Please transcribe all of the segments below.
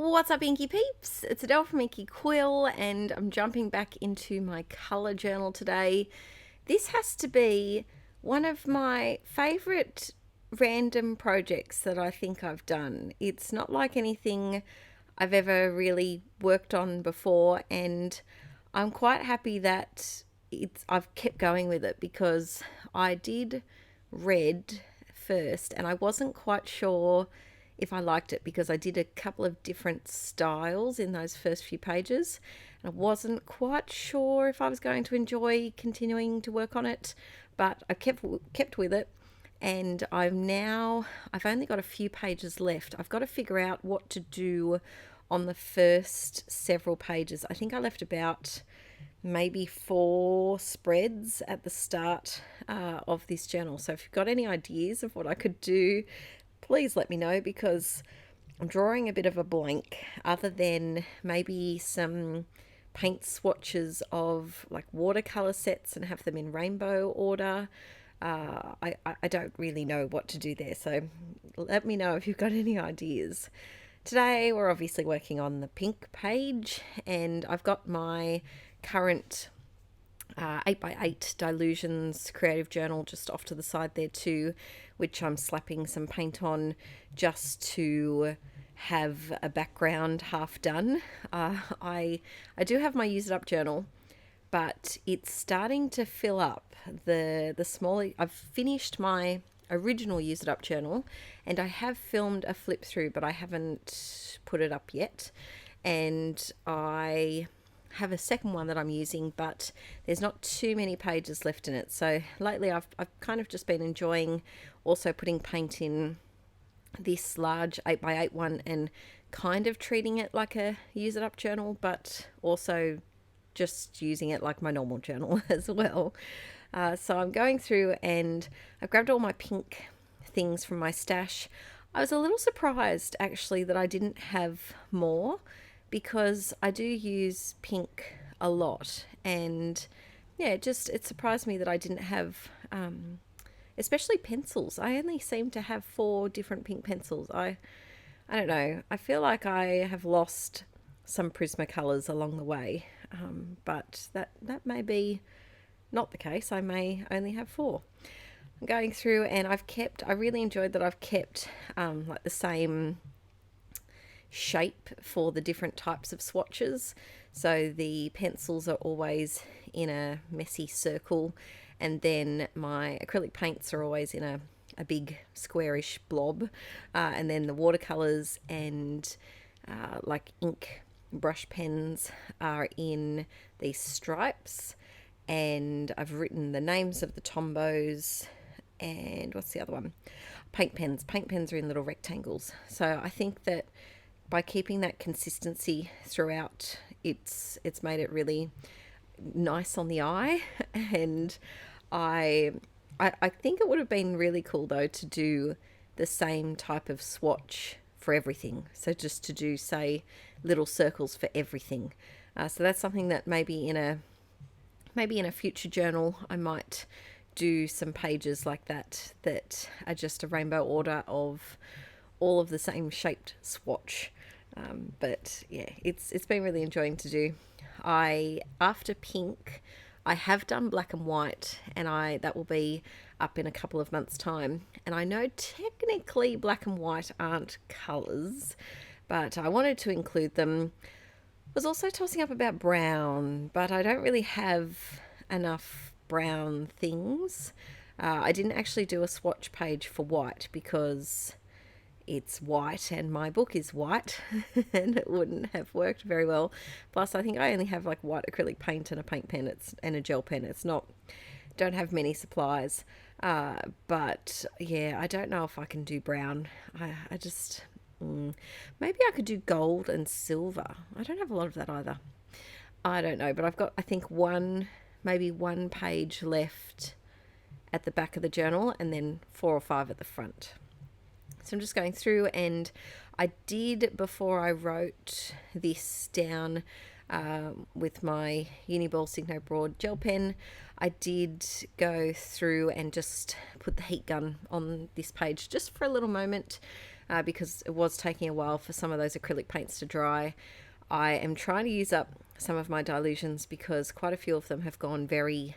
What's up, Inkie peeps? It's Adele from Inkie Quill, and I'm jumping back into my colour journal today. This has to be one of my favourite random projects that I think I've done. It's not like anything I've ever really worked on before, and I'm quite happy that I've kept going with it because I did red first and I wasn't quite sure if I liked it because I did a couple of different styles in those first few pages. I wasn't quite sure if I was going to enjoy continuing to work on it, but I kept with it, and I've only got a few pages left. I've got to figure out what to do on the first several pages. I think I left about maybe 4 spreads at the start of this journal. So if you've got any ideas of what I could do, please let me know, because I'm drawing a bit of a blank other than maybe some paint swatches of like watercolor sets and have them in rainbow order. I don't really know what to do there, so let me know if you've got any ideas. Today we're obviously working on the pink page, and I've got my current 8x8 Dilutions creative journal just off to the side there too, which I'm slapping some paint on just to have a background half done. I do have my use it up journal, but it's starting to fill up. The smaller, I've finished my original use it up journal, and I have filmed a flip through, but I haven't put it up yet. And I have a second one that I'm using, but there's not too many pages left in it. So lately I've kind of just been enjoying also putting paint in this large 8x8 one and kind of treating it like a use it up journal, but also just using it like my normal journal as well. So I'm going through and I've grabbed all my pink things from my stash. I was a little surprised actually that I didn't have more, because I do use pink a lot, and yeah, it surprised me that I didn't have especially pencils. I only seem to have 4 different pink pencils. I don't know, I feel like I have lost some Prismacolors along the way, but that may be not the case. I may only have 4. I'm going through and I really enjoyed that I've kept like the same shape for the different types of swatches. So the pencils are always in a messy circle, and then my acrylic paints are always in a big squarish blob, and then the watercolors and like ink brush pens are in these stripes, and I've written the names of the Tombos, and what's the other one? Paint pens are in little rectangles. So I think that by keeping that consistency throughout, it's made it really nice on the eye. And I think it would have been really cool though to do the same type of swatch for everything. So just to do, say, little circles for everything. So that's something that maybe in a future journal I might do some pages like that are just a rainbow order of all of the same shaped swatch. But yeah, it's been really enjoying to do. After pink, I have done black and white, and that will be up in a couple of months' time. And I know technically black and white aren't colours, but I wanted to include them. Was also tossing up about brown, but I don't really have enough brown things. I didn't actually do a swatch page for white because it's white and my book is white and it wouldn't have worked very well. Plus I think I only have like white acrylic paint and a paint pen and a gel pen. Don't have many supplies, but yeah, I don't know if I can do brown. I just maybe I could do gold and silver. I don't have a lot of that either. I don't know, but I've got, I think, maybe one page left at the back of the journal, and then 4 or 5 at the front. So I'm just going through, and I did, before I wrote this down with my Uniball Signo Broad gel pen, I did go through and just put the heat gun on this page just for a little moment, because it was taking a while for some of those acrylic paints to dry. I am trying to use up some of my dilutions because quite a few of them have gone very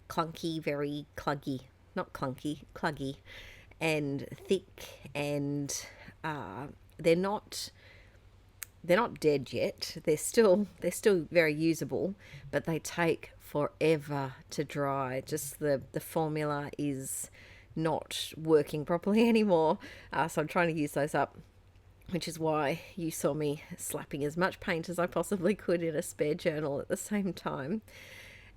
clunky, very cluggy. Not clunky, cluggy, and thick, and they're not dead yet. They're still very usable, but they take forever to dry. Just the formula is not working properly anymore. So I'm trying to use those up, which is why you saw me slapping as much paint as I possibly could in a spare journal at the same time.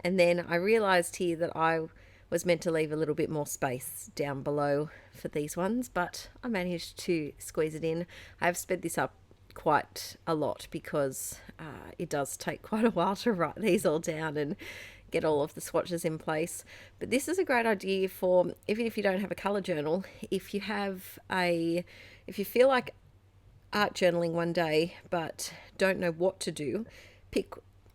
And then I realized here that I was meant to leave a little bit more space down below for these ones, but I managed to squeeze it in. I have sped this up quite a lot because it does take quite a while to write these all down and get all of the swatches in place. But this is a great idea for, even if you don't have a colour journal, if you feel like art journaling one day but don't know what to do, pick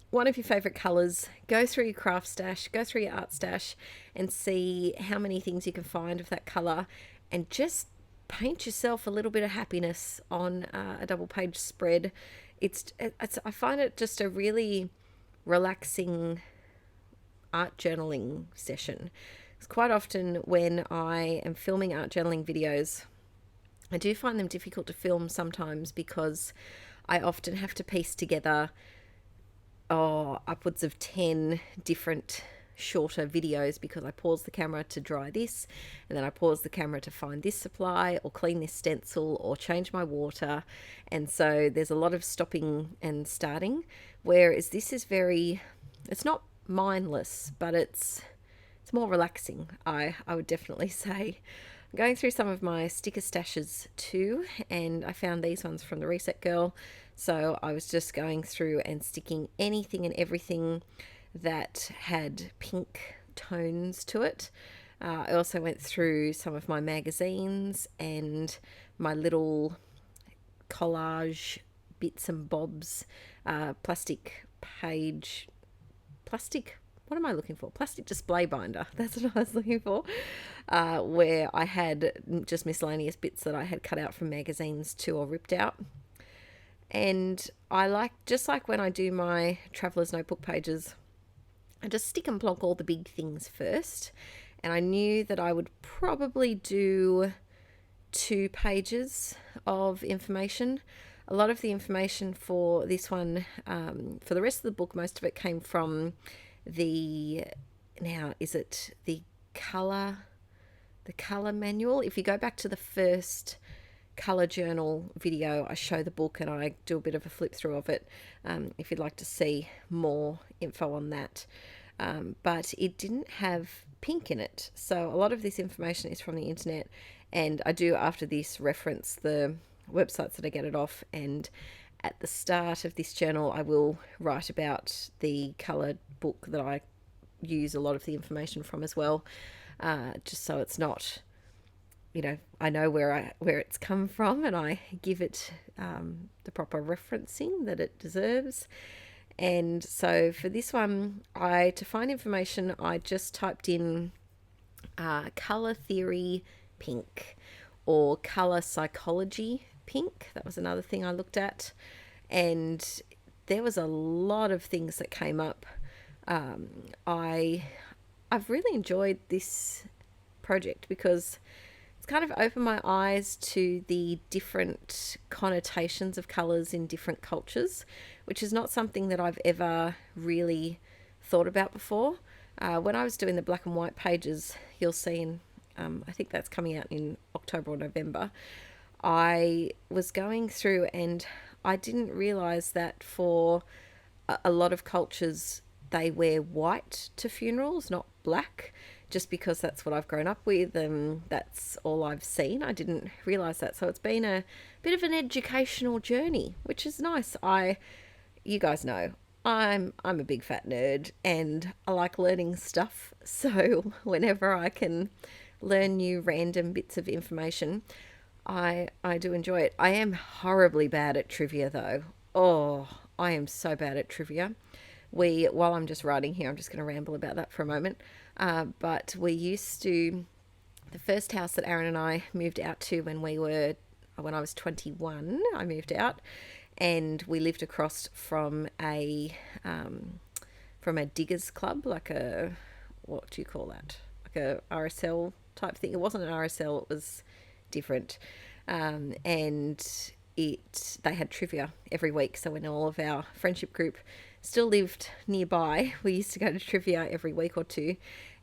one of your favourite colours, go through your craft stash, go through your art stash and see how many things you can find of that colour, and just paint yourself a little bit of happiness on a double page spread. I find it just a really relaxing art journaling session. It's quite often when I am filming art journaling videos, I do find them difficult to film sometimes because I often have to piece together upwards of 10 different shorter videos because I pause the camera to dry this, and then I pause the camera to find this supply or clean this stencil or change my water, and so there's a lot of stopping and starting, whereas this is it's not mindless, but it's more relaxing. I would definitely say. I'm going through some of my sticker stashes too, and I found these ones from the Reset Girl. So I was just going through and sticking anything and everything that had pink tones to it. I also went through some of my magazines and my little collage bits and bobs, plastic display binder. That's what I was looking for, where I had just miscellaneous bits that I had cut out from magazines too, or ripped out. And just like when I do my Traveller's Notebook pages, I just stick and block all the big things first. And I knew that I would probably do 2 pages of information. A lot of the information for this one, for the rest of the book, most of it came from the colour manual. If you go back to the first colour journal video, I show the book and I do a bit of a flip through of it, if you'd like to see more info on that. But it didn't have pink in it, so a lot of this information is from the internet, and I do after this reference the websites that I get it off, and at the start of this journal I will write about the coloured book that I use a lot of the information from as well, just so it's not, I know where it's come from, and I give it the proper referencing that it deserves. And so for this one, to find information, I just typed in colour theory pink or colour psychology pink. That was another thing I looked at, and there was a lot of things that came up. I've really enjoyed this project because it's kind of opened my eyes to the different connotations of colours in different cultures, which is not something that I've ever really thought about before. When I was doing the black and white pages, you'll see in, I think that's coming out in October or November, I was going through and I didn't realise that for a lot of cultures they wear white to funerals, not black, just because that's what I've grown up with and that's all I've seen. I didn't realise that. So it's been a bit of an educational journey, which is nice. You guys know, I'm a big fat nerd and I like learning stuff. So whenever I can learn new random bits of information, I do enjoy it. I am horribly bad at trivia though. Oh, I am so bad at trivia. While I'm just writing here, I'm just going to ramble about that for a moment. But we used to, the first house that Aaron and I moved out to when we were when I was 21. I moved out, and we lived across from a diggers club, like a, what do you call that? Like a RSL type thing. It wasn't an RSL, it was different. And they had trivia every week. So when all of our friendship group still lived nearby, we used to go to trivia every week or two.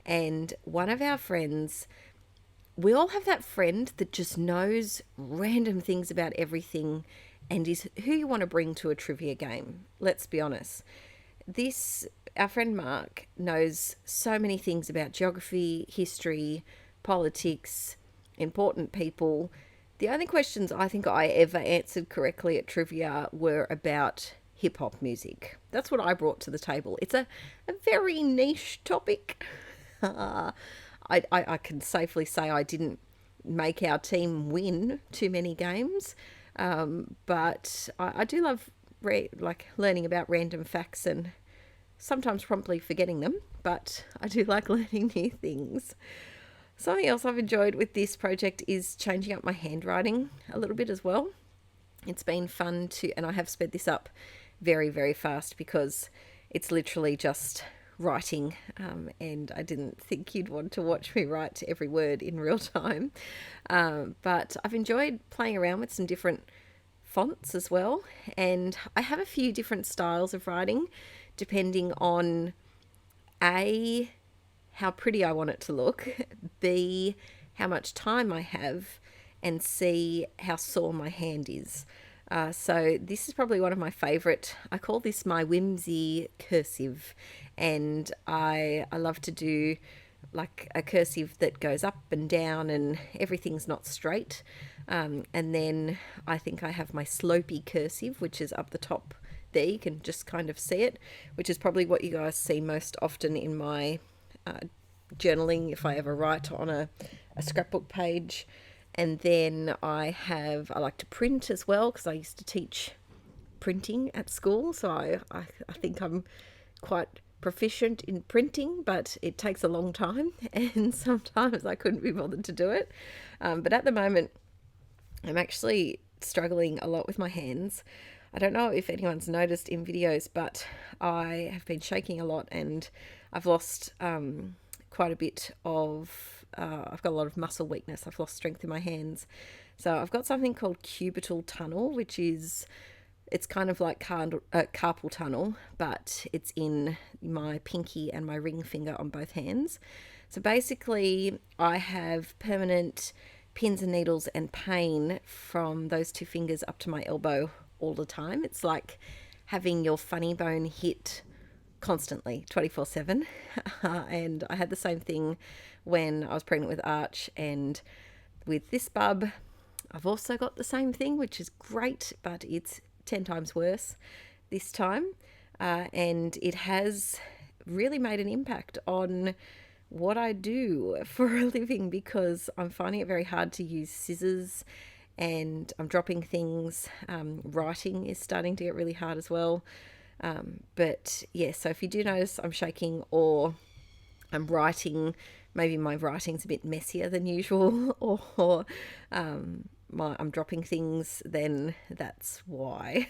And one of our friends, we all have that friend that just knows random things about everything and is who you want to bring to a trivia game. Let's be honest. Our friend Mark knows so many things about geography, history, politics, important people. The only questions I think I ever answered correctly at trivia were about hip hop music. That's what I brought to the table. It's a very niche topic. I can safely say I didn't make our team win too many games, but I do love learning about random facts and sometimes promptly forgetting them, but I do like learning new things. Something else I've enjoyed with this project is changing up my handwriting a little bit as well. It's been fun and I have sped this up very, very fast because it's literally just writing, and I didn't think you'd want to watch me write every word in real time. But I've enjoyed playing around with some different fonts as well, and I have a few different styles of writing depending on A, how pretty I want it to look, B, how much time I have, and C, how sore my hand is. So this is probably one of my favourite. I call this my whimsy cursive, and I love to do like a cursive that goes up and down and everything's not straight. And then I think I have my slopey cursive, which is up the top there. You can just kind of see it, which is probably what you guys see most often in my journaling if I ever write on a scrapbook page. And then I like to print as well because I used to teach printing at school. So I think I'm quite proficient in printing, but it takes a long time and sometimes I couldn't be bothered to do it. But at the moment, I'm actually struggling a lot with my hands. I don't know if anyone's noticed in videos, but I have been shaking a lot and I've lost quite a bit of, I've got a lot of muscle weakness. I've lost strength in my hands. So I've got something called cubital tunnel, which is, it's kind of like carpal tunnel, but it's in my pinky and my ring finger on both hands. So basically I have permanent pins and needles and pain from those two fingers up to my elbow all the time. It's like having your funny bone hit constantly 24/7. And I had the same thing when I was pregnant with Arch, and with this bub I've also got the same thing, which is great, but it's 10 times worse this time. And it has really made an impact on what I do for a living because I'm finding it very hard to use scissors and I'm dropping things. Writing is starting to get really hard as well. But yeah, so if you do notice I'm shaking or I'm writing, maybe my writing's a bit messier than usual, or I'm dropping things, then that's why.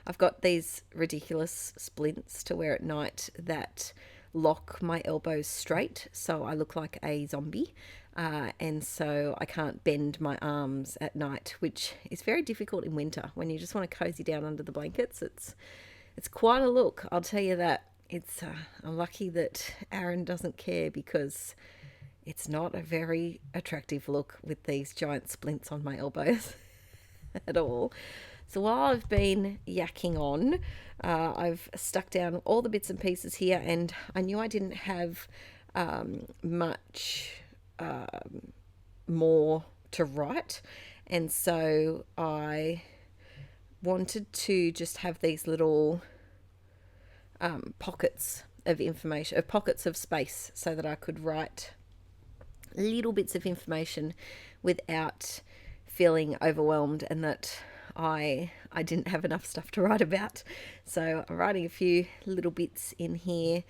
I've got these ridiculous splints to wear at night that lock my elbows straight, so I look like a zombie. And so I can't bend my arms at night, which is very difficult in winter when you just want to cozy down under the blankets. It's quite a look, I'll tell you that. I'm lucky that Aaron doesn't care because it's not a very attractive look with these giant splints on my elbows at all. So while I've been yakking on, I've stuck down all the bits and pieces here, and I knew I didn't have much more to write, and so I wanted to just have these little pockets of information, pockets of space, so that I could write little bits of information without feeling overwhelmed and that I didn't have enough stuff to write about. So I'm writing a few little bits in here,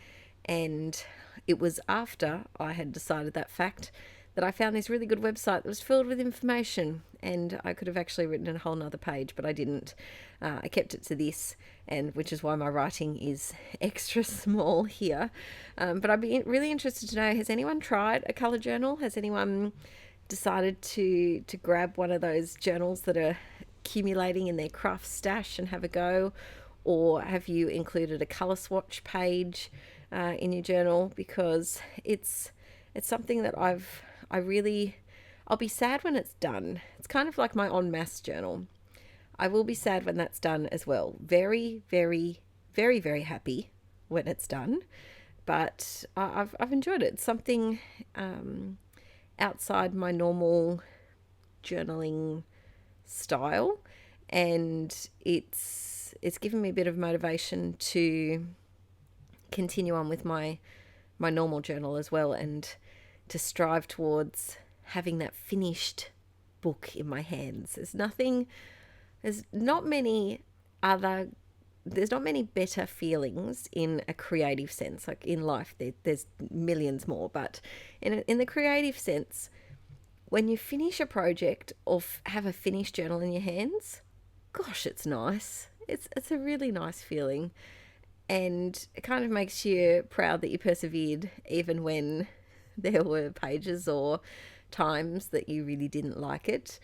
and it was after I had decided that fact that I found this really good website that was filled with information, and I could have actually written a whole nother page, but I didn't. I kept it to this, and which is why my writing is extra small here. But I'd be really interested to know, has anyone tried a colour journal? Has anyone decided to grab one of those journals that are accumulating in their craft stash and have a go? Or have you included a colour swatch page in your journal? Because it's something that I'll be sad when it's done. It's kind of like my en masse journal. I will be sad when that's done as well. Very, very, very, very happy when it's done. But I've enjoyed it. It's something outside my normal journaling style, and it's given me a bit of motivation to continue on with my normal journal as well, and to strive towards having that finished book in my hands. There's not many better feelings in a creative sense. Like in life, there's millions more, but in the creative sense, when you finish a project or have a finished journal in your hands, gosh, it's nice. It's a really nice feeling, and it kind of makes you proud that you persevered even when there were pages or times that you really didn't like it,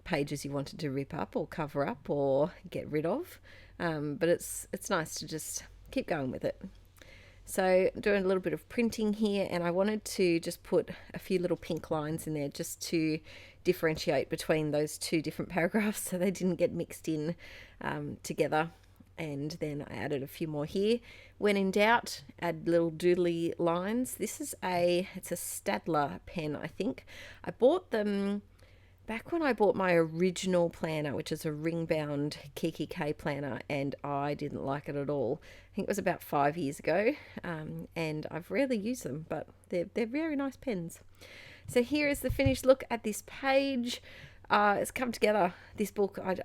pages you wanted to rip up or cover up or get rid of, but it's nice to just keep going with it. So I'm doing a little bit of printing here, and I wanted to just put a few little pink lines in there just to differentiate between those two different paragraphs so they didn't get mixed in together. And then I added a few more here. When in doubt, add little doodly lines. It's a Stadler pen, I think. I bought them back when I bought my original planner, which is a ring-bound Kiki K planner, and I didn't like it at all. I think it was about 5 years ago, and I've rarely used them, but they're very nice pens. So here is the finished look at this page. It's come together, this book. I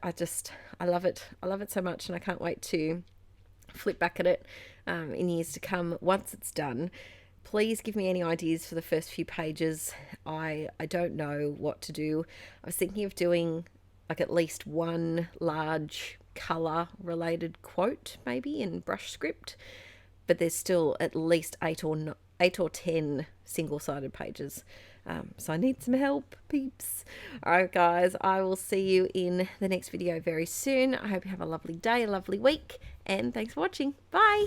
love it. I love it so much, and I can't wait to flip back at it in years to come once it's done. Please give me any ideas for the first few pages. I don't know what to do. I was thinking of doing like at least one large colour related quote, maybe in brush script, but there's still at least 8 or 10 single-sided pages. So I need some help, peeps. All right, guys, I will see you in the next video very soon. I hope you have a lovely day, a lovely week, and thanks for watching. Bye.